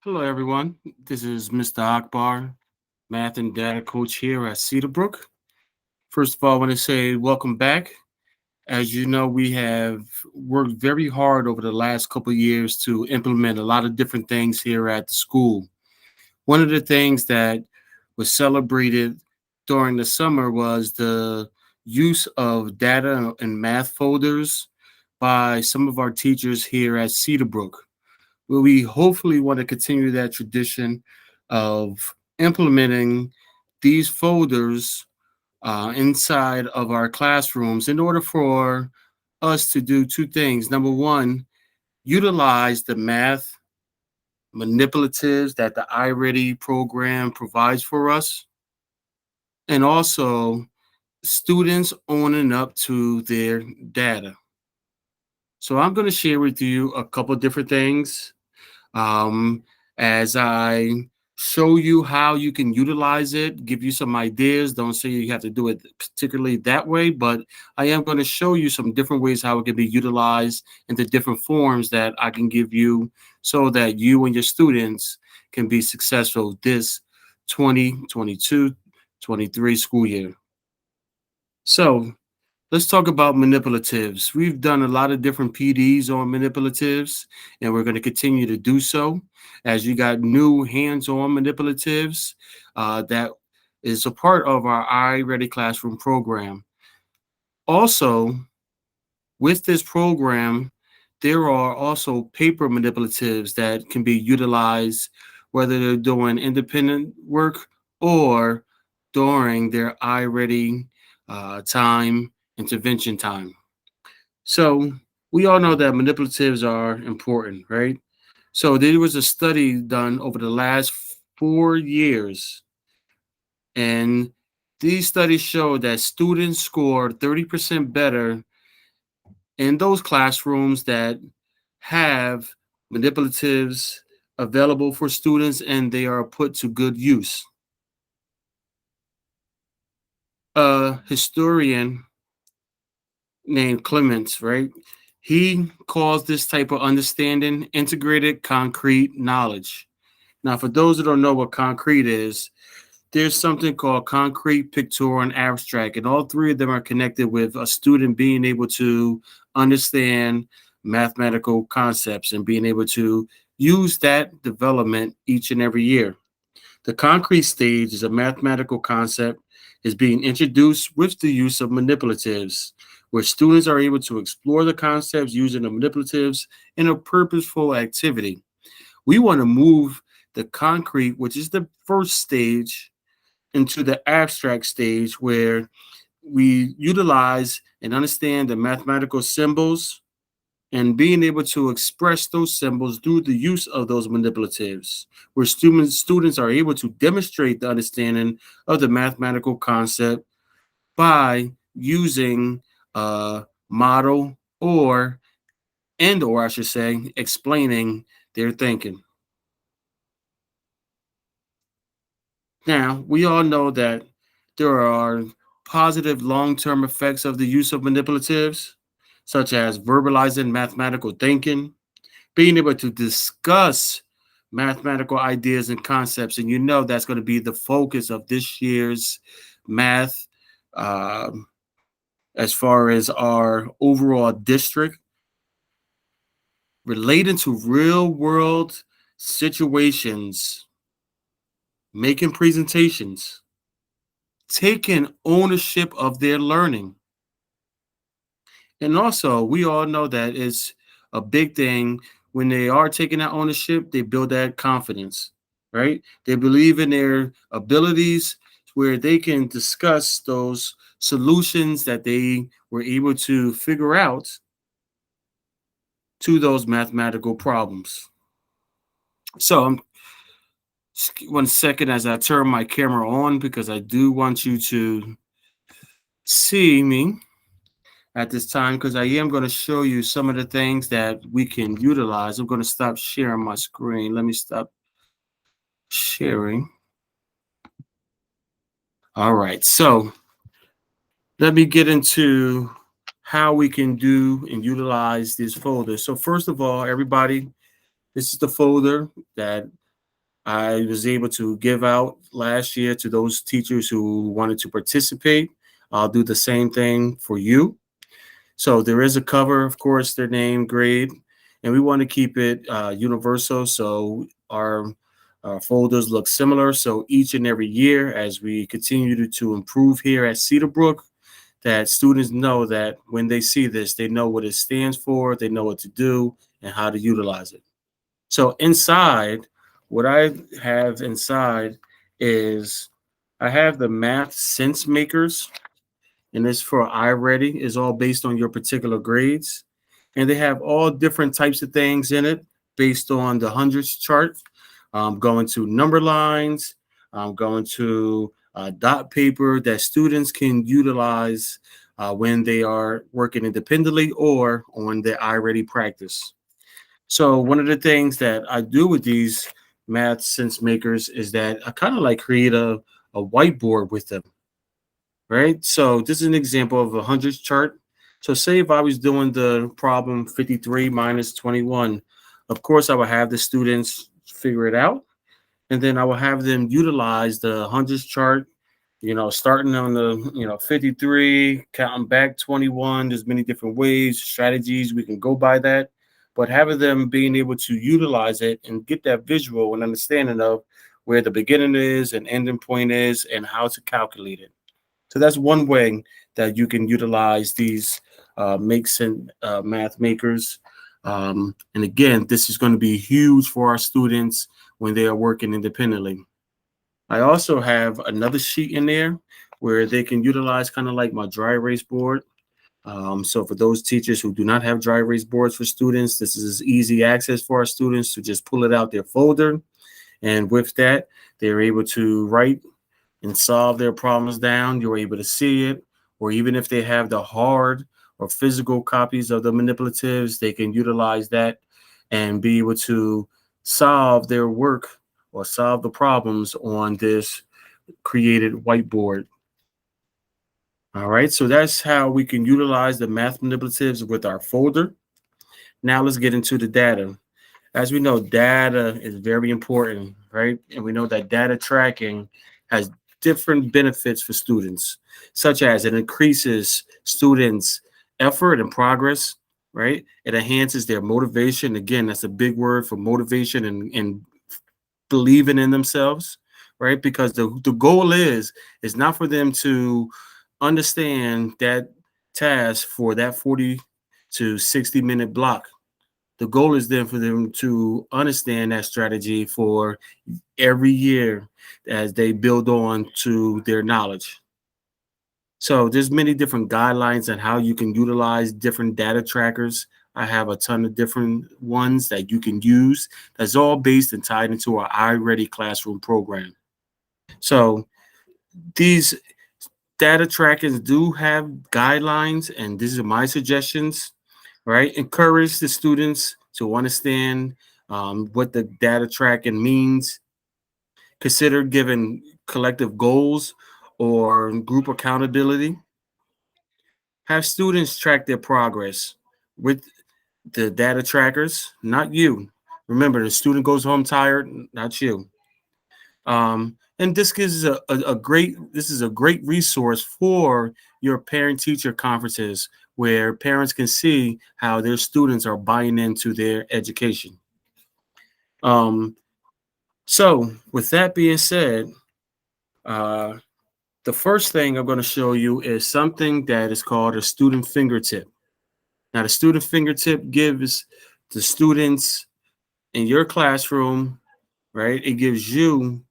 Hello, everyone. This is Mr. Akbar, math and data coach here at Cedarbrook. First of all, I want to say welcome back. As you know, we have worked very hard over the last couple of years to implement a lot of different things here at the school. One of the things that was celebrated during the summer was the use of data and math folders by some of our teachers here at Cedarbrook. Where we hopefully want to continue that tradition of implementing these folders inside of our classrooms in order for us to do two things. Number one, utilize the math manipulatives that the iReady program provides for us, and also students owning up to their data. So I'm going to share with you a couple different things um, as I show you how you can utilize it, give you some ideas. Don't say you have to do it particularly that way, but I am going to show you some different ways how it can be utilized in the different forms that I can give you so that you and your students can be successful this 2022-23 school year. So let's talk about manipulatives. We've done a lot of different PDs on manipulatives, and we're going to continue to do so as you got new hands-on manipulatives that is a part of our iReady Classroom program. Also, with this program, there are also paper manipulatives that can be utilized whether they're doing independent work or during their iReady time intervention time. So we all know that manipulatives are important, right? So there was a study done over the last 4 years, and these studies show that students scored 30% better in those classrooms that have manipulatives available for students and they are put to good use. A historian named Clements, right? He calls this type of understanding integrated concrete knowledge. Now, for those that don't know what concrete is, there's something called concrete, pictorial, and abstract, and all three of them are connected with a student being able to understand mathematical concepts and being able to use that development each and every year. The concrete stage is a mathematical concept is being introduced with the use of manipulatives, where students are able to explore the concepts using the manipulatives in a purposeful activity. We want to move the concrete, which is the first stage, into the abstract stage where we utilize and understand the mathematical symbols and being able to express those symbols through the use of those manipulatives, where students are able to demonstrate the understanding of the mathematical concept by using a model or I should say, explaining their thinking. Now, we all know that there are positive long-term effects of the use of manipulatives, such as verbalizing mathematical thinking, being able to discuss mathematical ideas and concepts. And you know that's going to be the focus of this year's math um, as far as our overall district, relating to real world situations, making presentations, taking ownership of their learning. And also, we all know that it's a big thing when they are taking that ownership, they build that confidence, right? They believe in their abilities where they can discuss those solutions that they were able to figure out to those mathematical problems. So, one second as I turn my camera on because I do want you to see me at this time because I am going to show you some of the things that we can utilize. I'm going to stop sharing my screen. Let me stop sharing. All right. So let me get into how we can do and utilize this folder. So first of all, everybody, this is the folder that I was able to give out last year to those teachers who wanted to participate. I'll do the same thing for you. So there is a cover, of course, their name, grade, and we want to keep it universal. So our folders look similar. So each and every year, as we continue to improve here at Cedarbrook, that students know that when they see this, they know what it stands for, they know what to do, and how to utilize it. So inside, what I have inside is I have the math sense makers, and this for iReady is all based on your particular grades. And they have all different types of things in it based on the hundreds chart. Going to number lines, going to dot paper that students can utilize when they are working independently or on their iReady practice. So one of the things that I do with these math sense makers is that I kind of like create a whiteboard with them, right? So this is an example of a hundreds chart. So say if I was doing the problem 53 minus 21, of course I would have the students figure it out, and then I will have them utilize the hundreds chart, starting on the 53, counting back 21. There's many different ways, strategies we can go by that, but having them being able to utilize it and get that visual and understanding of where the beginning is and ending point is and how to calculate it. So that's one way that you can utilize these makes and math makers. And again, this is going to be huge for our students when they are working independently. I also have another sheet in there where they can utilize kind of like my dry erase board. So for those teachers who do not have dry erase boards for students, this is easy access for our students to just pull it out their folder. And with that, they're able to write and solve their problems down. You're able to see it, or even if they have the hard or physical copies of the manipulatives, they can utilize that and be able to solve their work or solve the problems on this created whiteboard. All right, so that's how we can utilize the math manipulatives with our folder. Now let's get into the data. As we know, data is very important, right? And we know that data tracking has different benefits for students, such as it increases students' effort and progress, right? It enhances their motivation. Again, that's a big word for motivation and believing in themselves, right? Because the goal is not for them to understand that task for that 40 to 60-minute block. The goal is then for them to understand that strategy for every year as they build on to their knowledge. So there's many different guidelines on how you can utilize different data trackers. I have a ton of different ones that you can use. That's all based and tied into our iReady classroom program. So these data trackers do have guidelines, and these are my suggestions, right? Encourage the students to understand what the data tracking means. Consider giving collective goals or group accountability. Have students track their progress with the data trackers, not you. Remember, the student goes home tired, not you. And this gives a great this is a great resource for your parent teacher conferences where parents can see how their students are buying into their education. Um, so with that being said, uh, the first thing I'm going to show you is something that is called a student fingertip. Now, the student fingertip gives the students in your classroom, right? It gives you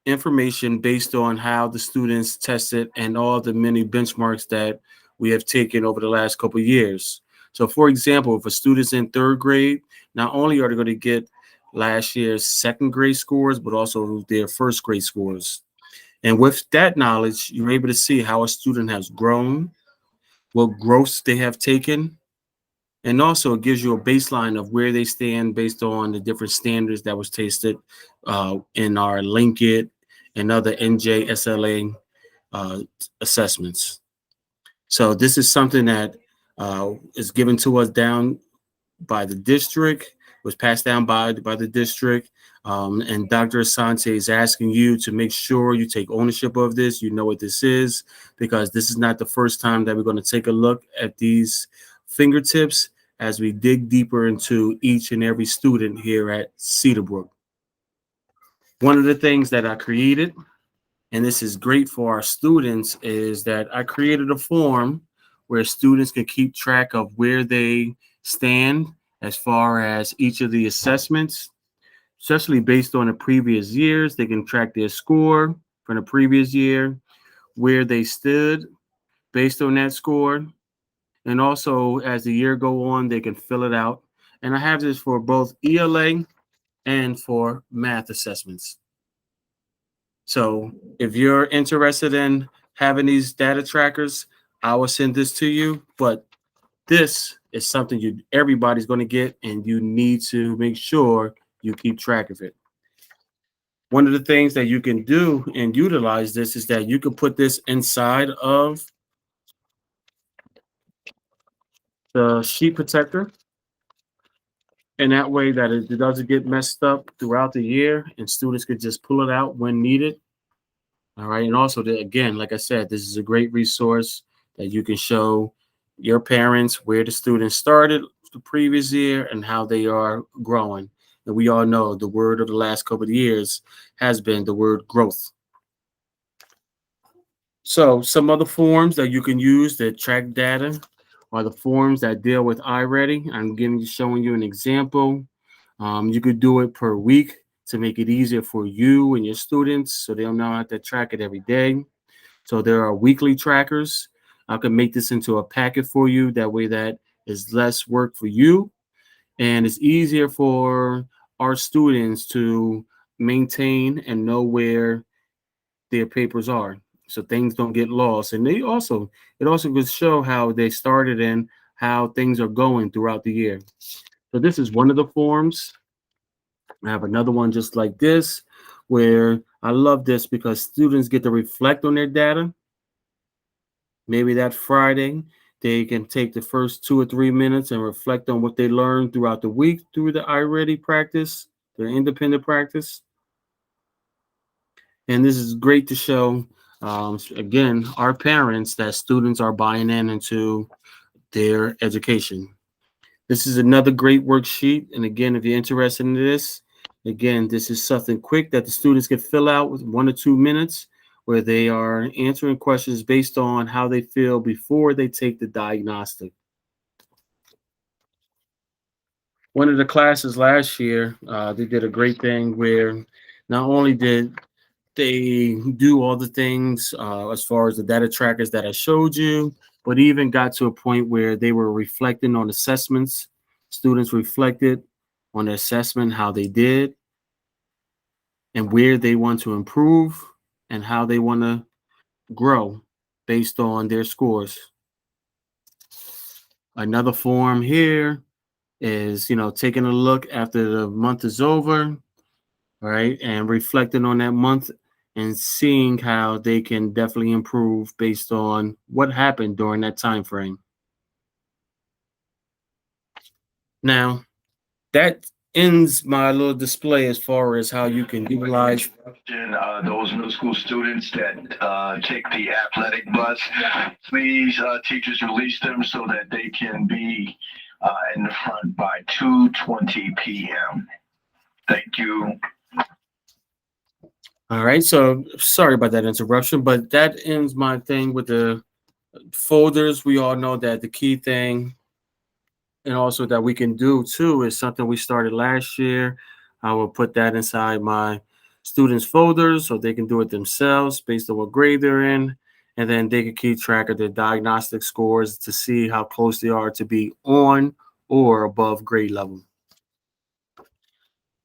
information based on how the students tested and all the many benchmarks that we have taken over the last couple of years. So, for example, if a student's in third grade, not only are they going to get last year's second grade scores, but also their first grade scores. And with that knowledge, you're able to see how a student has grown, what growths they have taken, and also it gives you a baseline of where they stand based on the different standards that was tested in our Linkit and other NJSLA uh, assessments. So this is something that is given to us down by the district, was passed down by the district. And Dr. Asante is asking you to make sure you take ownership of this. You know what this is, because this is not the first time that we're going to take a look at these fingertips as we dig deeper into each and every student here at Cedarbrook. One of the things that I created, and this is great for our students, is that I created a form where students can keep track of where they stand as far as each of the assessments, especially based on the previous years. They can track their score from the previous year, where they stood based on that score, and also as the year go on, they can fill it out. And I have this for both ELA and for math assessments. So if you're interested in having these data trackers, I will send this to you. But this is something everybody's going to get, and you need to make sure you keep track of it. One of the things that you can do and utilize this is that you can put this inside of the sheet protector, and that way that it doesn't get messed up throughout the year, and students could just pull it out when needed. All right. And also, again, like I said, this is a great resource that you can show your parents where the students started the previous year and how they are growing. And we all know the word of the last couple of years has been the word growth. So some other forms that you can use that track data are the forms that deal with iReady. Showing you an example. You could do it per week to make it easier for you and your students so they'll know how to track it every day. So there are weekly trackers. I can make this into a packet for you. That way that is less work for you. And it's easier for our students to maintain and know where their papers are, so things don't get lost. And it also could show how they started and how things are going throughout the year. So this is one of the forms. I have another one just like this, where I love this because students get to reflect on their data. Maybe that Friday, they can take the first 2 or 3 minutes and reflect on what they learned throughout the week through the iReady practice, the independent practice. And this is great to show, again, our parents that students are buying into their education. This is another great worksheet. And again, if you're interested in this, again, this is something quick that the students can fill out with 1 or 2 minutes, where they are answering questions based on how they feel before they take the diagnostic. One of the classes last year, they did a great thing where not only did they do all the things as far as the data trackers that I showed you, but even got to a point where they were reflecting on assessments. Students reflected on the assessment, how they did, and where they want to improve, and how they want to grow based on their scores. Another form here is, taking a look after the month is over, right, and reflecting on that month and seeing how they can definitely improve based on what happened during that time frame. Now, that ends my little display as far as how you can utilize. Those middle school students that take the athletic bus, please, teachers, release them so that they can be in the front by 2:20 p.m. Thank you. All right, so sorry about that interruption, but that ends my thing with the folders. We all know that the key thing, and also that we can do too, is something we started last year. I will put that inside my students' folders so they can do it themselves based on what grade they're in. And then they can keep track of their diagnostic scores to see how close they are to be on or above grade level.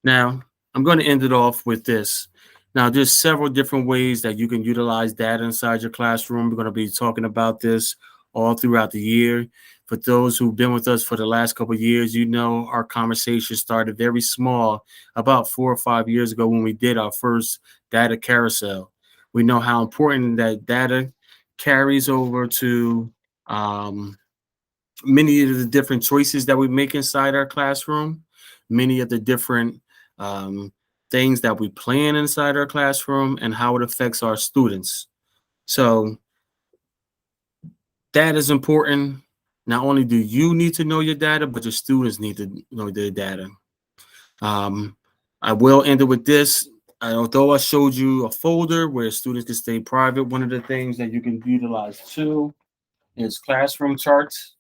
Now, I'm going to end it off with this. Now, there's several different ways that you can utilize data inside your classroom. We're going to be talking about this all throughout the year. For those who've been with us for the last couple of years, our conversation started very small about 4 or 5 years ago when we did our first data carousel. We know how important that data carries over to many of the different choices that we make inside our classroom, many of the different things that we plan inside our classroom and how it affects our students. So that is important. Not only do you need to know your data, but your students need to know their data. Um, I will end it with this. Although I showed you a folder where students can stay private, one of the things that you can utilize too is classroom charts.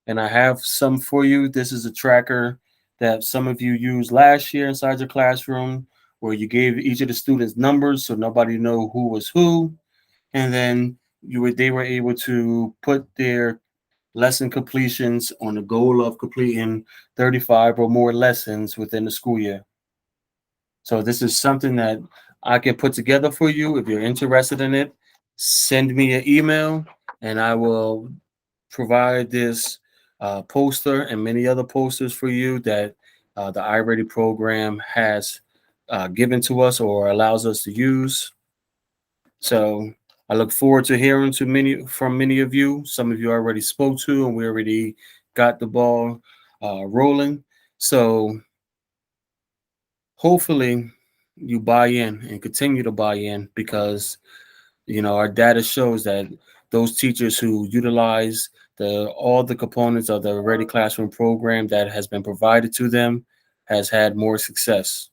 And I have some for you. This is a tracker that some of you used last year inside your classroom, where you gave each of the students numbers so nobody know who was who, and then they were able to put their lesson completions on the goal of completing 35 or more lessons within the school year. So this is something that I can put together for you. If you're interested in it, send me an email and I will provide this poster and many other posters for you that the iReady program has given to us or allows us to use. So I look forward to hearing from many of you. Some of you already spoke to, and we already got the ball rolling. So hopefully you buy in and continue to buy in, because our data shows that those teachers who utilize all the components of the Ready Classroom program that has been provided to them has had more success.